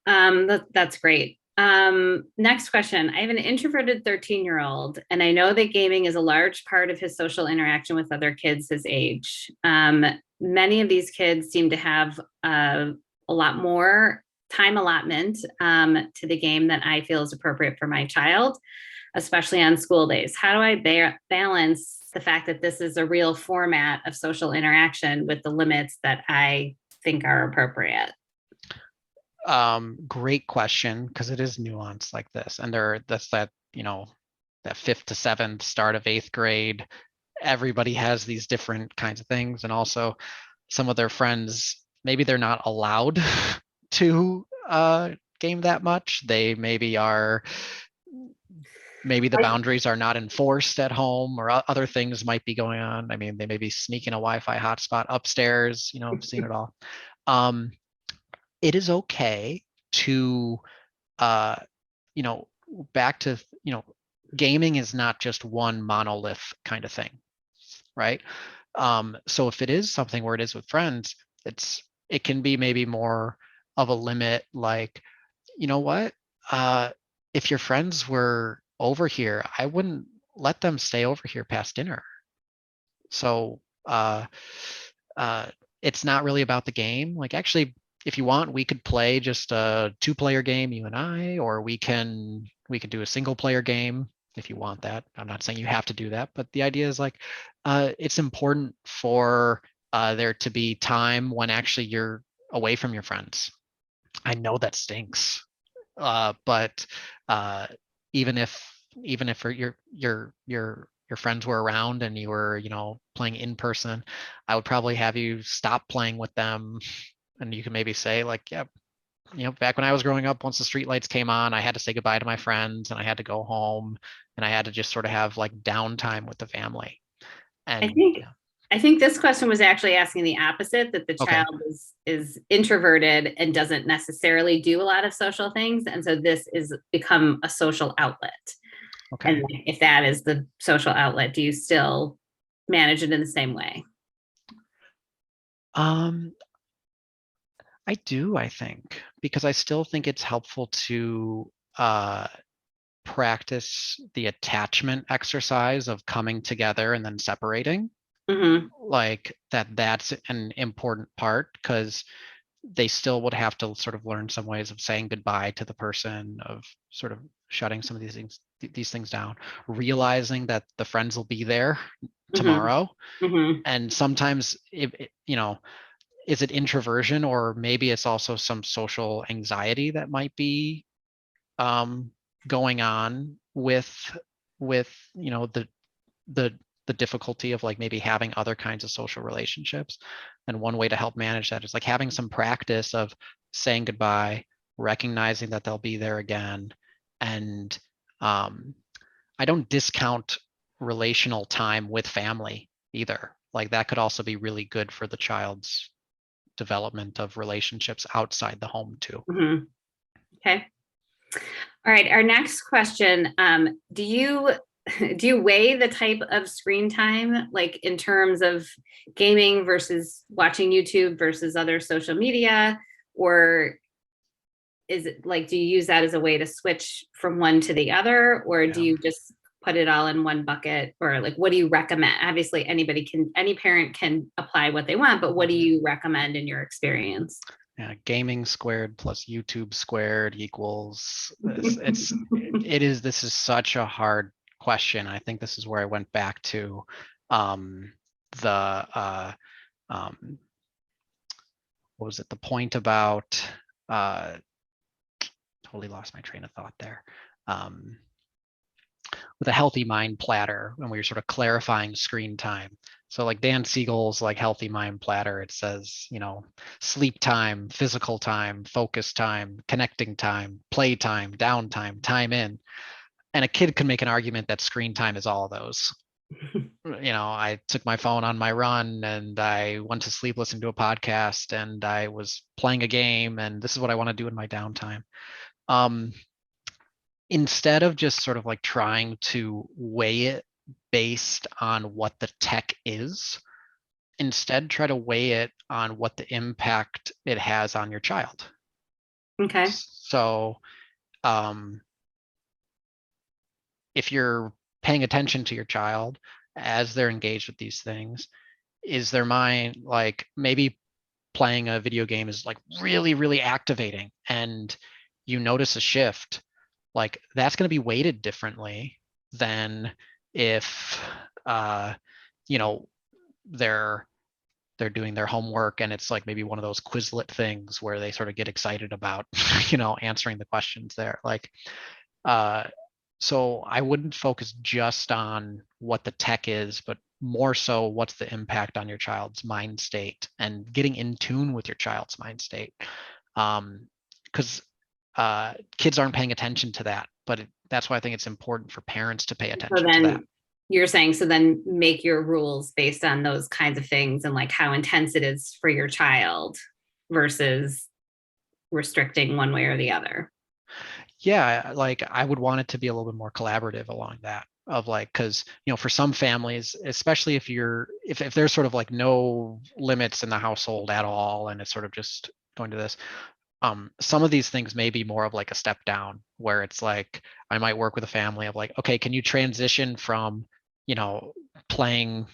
That's great. Next question. I have an introverted 13-year-old, and I know that gaming is a large part of his social interaction with other kids his age. Many of these kids seem to have a lot more time allotment to the game than I feel is appropriate for my child, especially on school days. How do I balance the fact that this is a real format of social interaction with the limits that I think are appropriate? Great question, because it is nuanced like this. And that's that, that fifth to seventh, start of eighth grade. Everybody has these different kinds of things. And also some of their friends, maybe they're not allowed to game that much. They maybe the boundaries are not enforced at home, or other things might be going on. I mean, they may be sneaking a Wi-Fi hotspot upstairs, I've seen it all. It is okay to, uh, back to, gaming is not just one monolith kind of thing, right? So if it is something where it is with friends, it can be maybe more of a limit, like, you know what? If your friends were over here, I wouldn't let them stay over here past dinner. So uh, it's not really about the game. Like, actually, if you want, we could play just a 2-player game, you and I, or we could do a single player game if you want that. I'm not saying you have to do that, but the idea is like, it's important for there to be time when actually you're away from your friends. I know that stinks, but even if your friends were around and you were playing in person, I would probably have you stop playing with them, and you can maybe say like, yeah, back when I was growing up, once the street lights came on, I had to say goodbye to my friends and I had to go home, and I had to just sort of have like downtime with the family. I And think yeah, I think this question was actually asking the opposite, that the okay, child is introverted and doesn't necessarily do a lot of social things. And so this is become a social outlet. And okay. if that is the social outlet, do you still manage it in the same way? Um, I do, I think, because I still think it's helpful to practice the attachment exercise of coming together and then separating. Hmm. Like that's an important part, because they still would have to sort of learn some ways of saying goodbye to the person, of sort of shutting some of these things down, realizing that the friends will be there Hmm. tomorrow. Hmm. And sometimes is it introversion, or maybe it's also some social anxiety that might be um, going on with the the difficulty of like maybe having other kinds of social relationships. And one way to help manage that is like having some practice of saying goodbye, recognizing that they'll be there again. And um, I don't discount relational time with family either. Like that could also be really good for the child's development of relationships outside the home too. Hmm. Okay. All right. Our next question. Do you do you weigh the type of screen time, like in terms of gaming versus watching YouTube versus other social media? Or is it like, do you use that as a way to switch from one to the other? Or do Yeah. you just put it all in one bucket? Or like, what do you recommend? Obviously, any parent can apply what they want, but what do you recommend in your experience? Yeah, gaming squared plus YouTube squared equals this. This is such a hard question. I think this is where I went back to um, the um, what was it? The point about uh, totally lost my train of thought there. Um, with a healthy mind platter, when we were sort of clarifying screen time. So like Dan Siegel's like healthy mind platter, it says, sleep time, physical time, focus time, connecting time, play time, downtime, time in. And a kid could make an argument that screen time is all of those. I took my phone on my run and I went to sleep listening to a podcast and I was playing a game, and this is what I want to do in my downtime. Um, Instead of just sort of like trying to weigh it based on what the tech is, instead try to weigh it on what the impact it has on your child. Okay. So um, if you're paying attention to your child as they're engaged with these things, is their mind like, maybe playing a video game is like really, really activating, and you notice a shift, like that's going to be weighted differently than if uh, you know they're they're doing their homework and it's like maybe one of those Quizlet things where they sort of get excited about, answering the questions there. Like, so I wouldn't focus just on what the tech is, but more so what's the impact on your child's mind state and getting in tune with your child's mind state. Because kids aren't paying attention to that, but that's why I think it's important for parents to pay So attention to that. then you're saying, so then make your rules based on those kinds of things and like how intense it is for your child versus restricting one way or the other. Yeah, like I would want it to be a little bit more collaborative along that of like, because for some families, especially if there's sort of like no limits in the household at all and it's sort of just going to this, some of these things may be more of like a step down where it's like I might work with a family of like, okay, can you transition from playing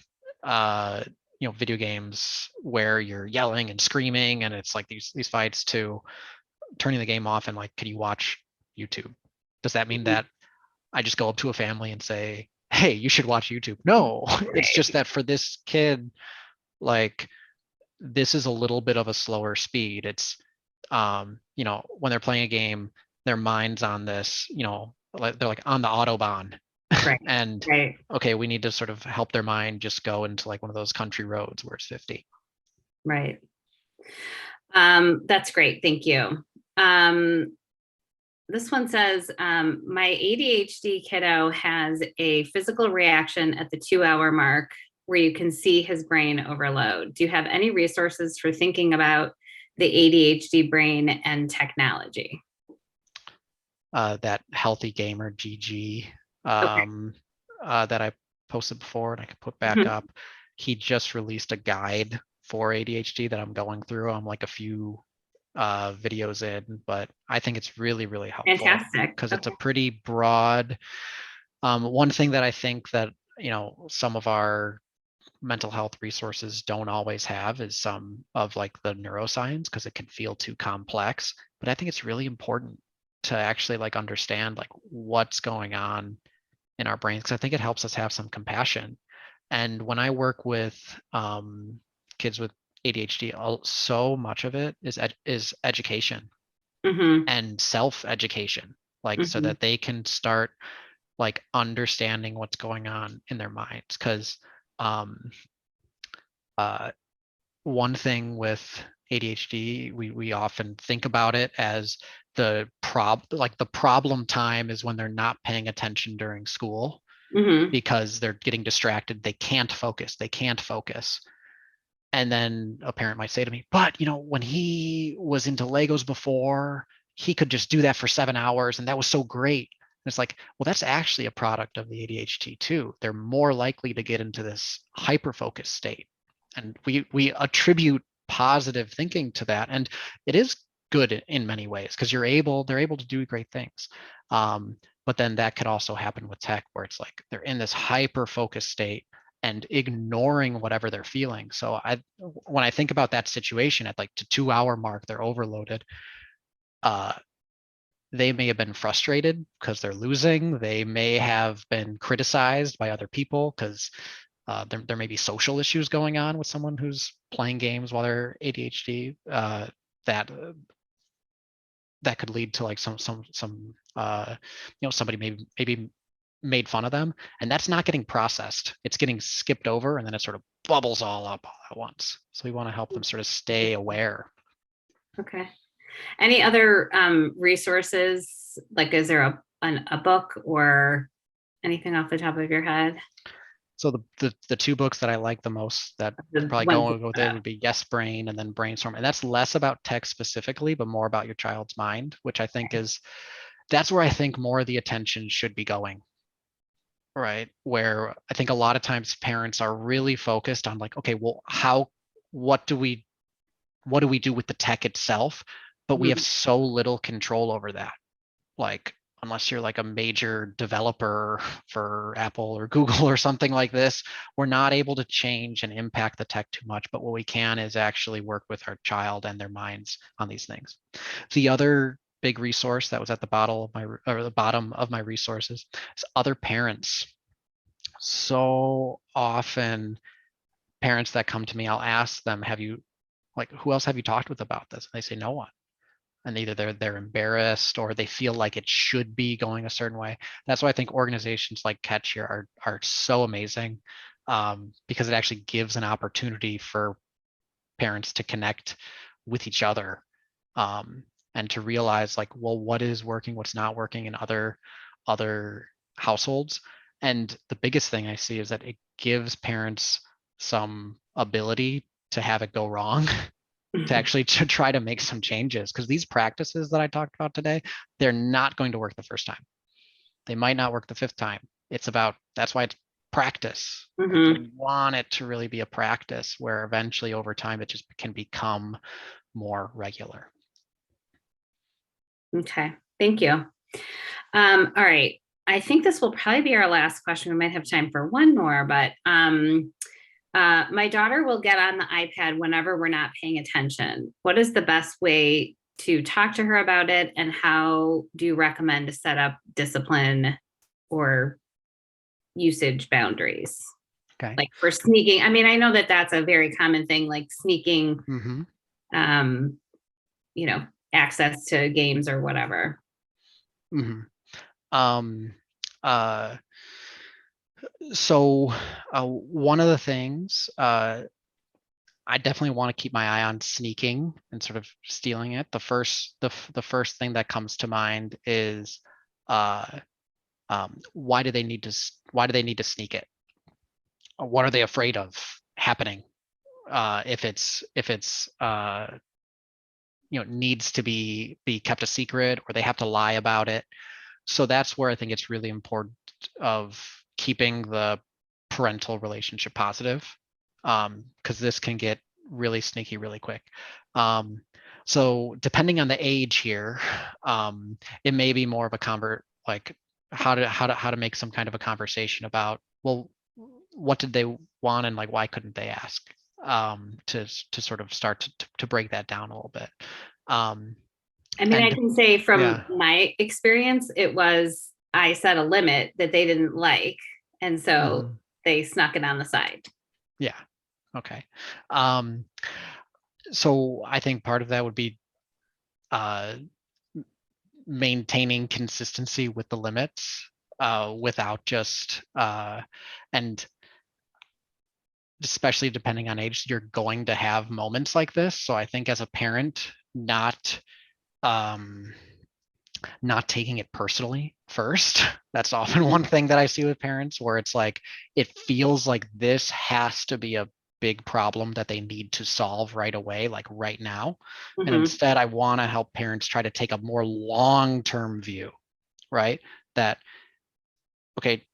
video games where you're yelling and screaming and it's like these fights to turning the game off and like, can you watch YouTube? Does that mean that I just go up to a family and say, hey, you should watch YouTube? No, it's just that for this kid, like this is a little bit of a slower speed. It's when they're playing a game, their mind's on this, like they're like on the Autobahn. Right. And Right. okay, we need to sort of help their mind just go into like one of those country roads where it's 50. Right. That's great. Thank you. This one says, my ADHD kiddo has a physical reaction at the 2-hour mark where you can see his brain overload. Do you have any resources for thinking about the ADHD brain and technology? That Healthy Gamer GG Okay. that I posted before and I could put back up. He just released a guide for ADHD that I'm going through. I'm like a few videos in, but I think it's really, really helpful. Fantastic. Because it's a pretty broad. One thing that I think that some of our mental health resources don't always have is some of like the neuroscience because it can feel too complex. But I think it's really important to actually like understand like what's going on in our brains because I think it helps us have some compassion. And when I work with kids with ADHD, so much of it is education and self-education, like so that they can start like understanding what's going on in their minds. Because one thing with ADHD, we often think about it as the problem time is when they're not paying attention during school because they're getting distracted. They can't focus. And then a parent might say to me, but when he was into Legos before, he could just do that for 7 hours and that was so great. And it's like, well, that's actually a product of the ADHD too. They're more likely to get into this hyper-focus state. And we attribute positive thinking to that. And it is good in many ways because they're able to do great things. But then that could also happen with tech where it's like they're in this hyper-focused state and ignoring whatever they're feeling. So when I think about that situation at like the 2-hour mark, they're overloaded. They may have been frustrated because they're losing. They may have been criticized by other people because there may be social issues going on with someone who's playing games while they're ADHD. That could lead to like some somebody maybe made fun of them, and that's not getting processed. It's getting skipped over, and then it sort of bubbles all up all at once. So we want to help them sort of stay aware. Okay. Any other resources? Like, is there a book or anything off the top of your head? So the two books that I like the most that probably go with it would be Yes Brain and then Brainstorm. And that's less about tech specifically, but more about your child's mind, which I think that's where I think more of the attention should be going. Right. Where I think a lot of times parents are really focused on like, okay, well, what do we do with the tech itself? But we have so little control over that. Like, unless you're like a major developer for Apple or Google or something like this, we're not able to change and impact the tech too much. But what we can is actually work with our child and their minds on these things. The other big resource that was at the bottom of my resources is other parents. So often parents that come to me, I'll ask them, who else have you talked with about this? And they say no one. And either they're embarrassed or they feel like it should be going a certain way. That's why I think organizations like Catch here are so amazing, because it actually gives an opportunity for parents to connect with each other, and to realize like, well, what is working, what's not working in other households. And the biggest thing I see is that it gives parents some ability to have it go wrong, to actually to try to make some changes, because these practices that I talked about today, they're not going to work the first time. They might not work the fifth time. That's why it's practice. Like, Mhm. you want it to really be a practice where eventually over time it just can become more regular. Okay, thank you. All right. I think this will probably be our last question. We might have time for one more, but my daughter will get on the iPad whenever we're not paying attention. What is the best way to talk to her about it? And how do you recommend to set up discipline or usage boundaries? Okay. Like for sneaking. I mean, I know that that's a very common thing, like sneaking, Mm-hmm. you know, access to games or whatever. Mm-hmm. Um, uh, so one of the things, I definitely want to keep my eye on sneaking and sort of stealing it. The first thing that comes to mind is, uh, why do they need to sneak it? What are they afraid of happening? If it's needs to be kept a secret, or they have to lie about it. So that's where I think it's really important of keeping the parental relationship positive, because this can get really sneaky really quick. So depending on the age here, it may be more of a like how to make some kind of a conversation about, well, what did they want, and like why couldn't they ask, to sort of start to break that down a little bit. I mean, I And can say from yeah. my experience, it was I set a limit that they didn't like. And so Mhm. they snuck it on the side. Yeah. Okay. Um, so I think part of that would be, uh, maintaining consistency with the limits, without just, and especially depending on age, you're going to have moments like this. So I think as a parent, um, not taking it personally first. That's often one thing that I see with parents, where it's like, it feels like this has to be a big problem that they need to solve right away, like right now. And Mhm. instead, I want to help parents try to take a more long-term view, right? That, okay,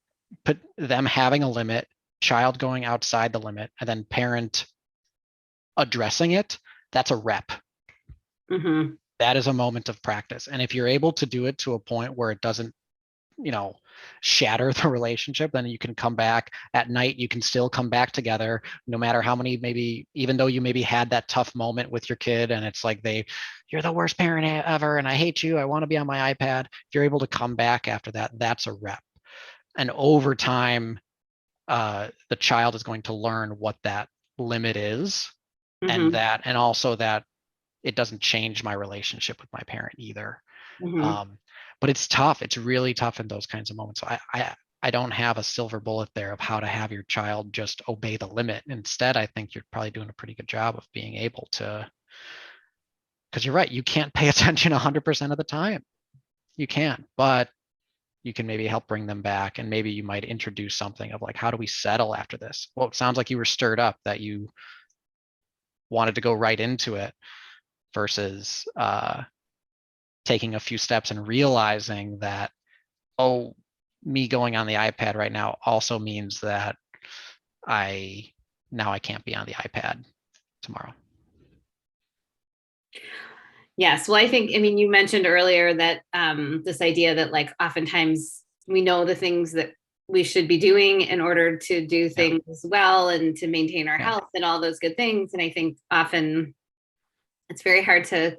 put them having a limit, child going outside the limit, and then parent addressing it, that's a rep. Mhm. That is a moment of practice. And if you're able to do it to a point where it doesn't, shatter the relationship, then you can come back at night. You can still come back together, no matter how many, maybe even though you maybe had that tough moment with your kid and it's like, you're the worst parent ever and I hate you, I want to be on my iPad. If you're able to come back after that, that's a rep. And over time, the child is going to learn what that limit is, Mhm. and also that it doesn't change my relationship with my parent either. Mhm. Um, but it's tough. It's really tough in those kinds of moments. So I don't have a silver bullet there of how to have your child just obey the limit. Instead, I think you're probably doing a pretty good job of being able to, because you're right, you can't pay attention 100% of the time. You can't, but you can maybe help bring them back, and maybe you might introduce something of like, how do we settle after this? Well, it sounds like you were stirred up that you wanted to go right into it, versus taking a few steps and realizing that, oh, me going on the iPad right now also means that I can't be on the iPad tomorrow. Yes. Well, I think, I mean, you mentioned earlier that this idea that like oftentimes we know the things that we should be doing in order to do Yeah. things well and to maintain our Yeah. health and all those good things. And I think often it's very hard to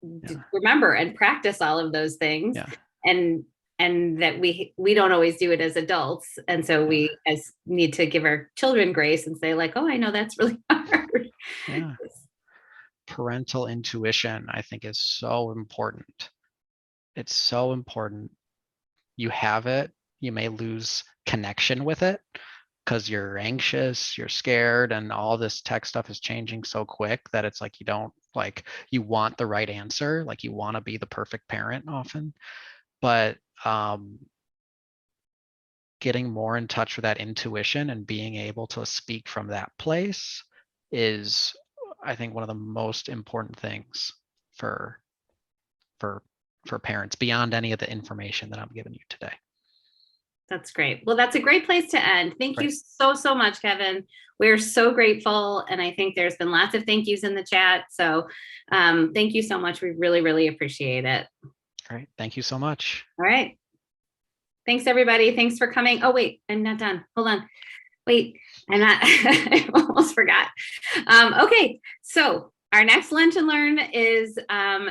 Yeah. remember and practice all of those things. Yeah. And and that we don't always do it as adults. And so we as need to give our children grace and say like, oh, I know that's really hard. Yeah. Parental intuition, I think, is so important. It's so important. You have it, you may lose connection with it because you're anxious, you're scared, and all this tech stuff is changing so quick that it's like you don't like, you want the right answer, like you want to be the perfect parent often. But getting more in touch with that intuition and being able to speak from that place is, I think, one of the most important things for parents beyond any of the information that I'm giving you today. That's great. Well, that's a great place to end. Thank you so much, Kevin. We're so grateful. And I think there's been lots of thank yous in the chat. So thank you so much. We really, really appreciate it. All right. Thank you so much. All right. Thanks, everybody. Thanks for coming. Oh, wait, I'm not done. Hold on. Wait, I'm not, I almost forgot. Okay, so our next Lunch and Learn is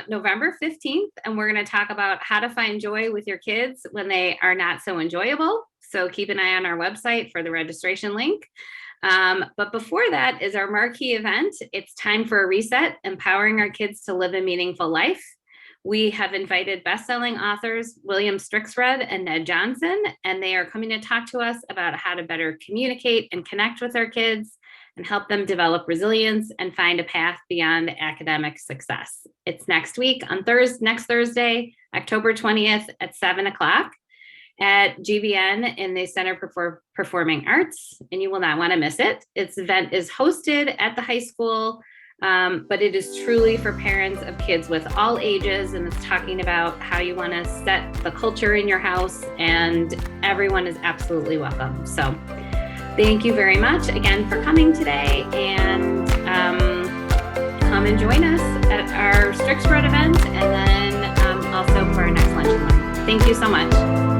November 15th, and we're going to talk about how to find joy with your kids when they are not so enjoyable. So keep an eye on our website for the registration link. But before that is our marquee event. It's time for a reset, empowering our kids to live a meaningful life. We have invited best-selling authors William Strixred and Ned Johnson, and they are coming to talk to us about how to better communicate and connect with our kids and help them develop resilience and find a path beyond academic success. It's next week on next Thursday, October 20th at 7 o'clock at GBN in the Center for Performing Arts, and you will not want to miss it. This event is hosted at the high school, but it is truly for parents of kids with all ages, and it's talking about how you want to set the culture in your house, and everyone is absolutely welcome. So thank you very much again for coming today, and come and join us at our Strixred event, and then also for our next Lunch and Learn. Thank you so much.